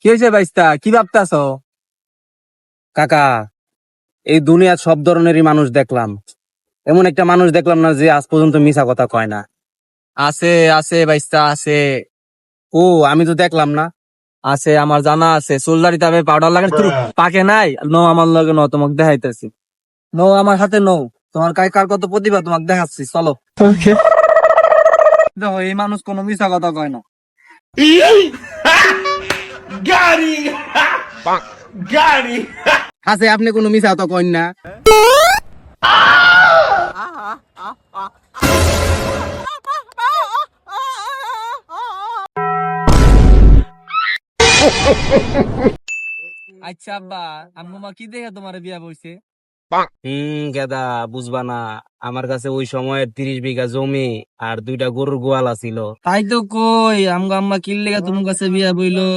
কি হয়েছে বাইস্তা, কি ভাবতাছ? কাকা, এই দুনিয়ার সব ধরনেরই মানুষ দেখলাম, এমন একটা মানুষ দেখলাম না যে আজ পর্যন্ত মিছা কথা কয় না। আছে আছে বাইস্তা আছে। ও, আমি তো দেখলাম না। আছে, আমার জানা আছে। চুলদারি তবে পাউডার লাগে তুই পাকে নাই। নো আমার লগে নো, তোমাকে দেখাইতেছি। নো আমার হাতে নো। তোমার কার কত প্রতিভা তোমাকে দেখাচ্ছি, চলো। দেখো এই মানুষ কোনো মিছা কথা কয় না। আছে, আপনি কোনো মিছা কথা কইন না। আচ্ছা আব্বা, আম্মু মা কি দেখে তোমার বিয়া বইছে? গেদা, বুঝবা না, আমার কাছে ওই সময় 30 বিঘা জমি আর 2টা গরুর গোয়াল আছিল। তাই তো কই আমগো আম্মা কি লেগে তোমার কাছে বিয়া বইলো?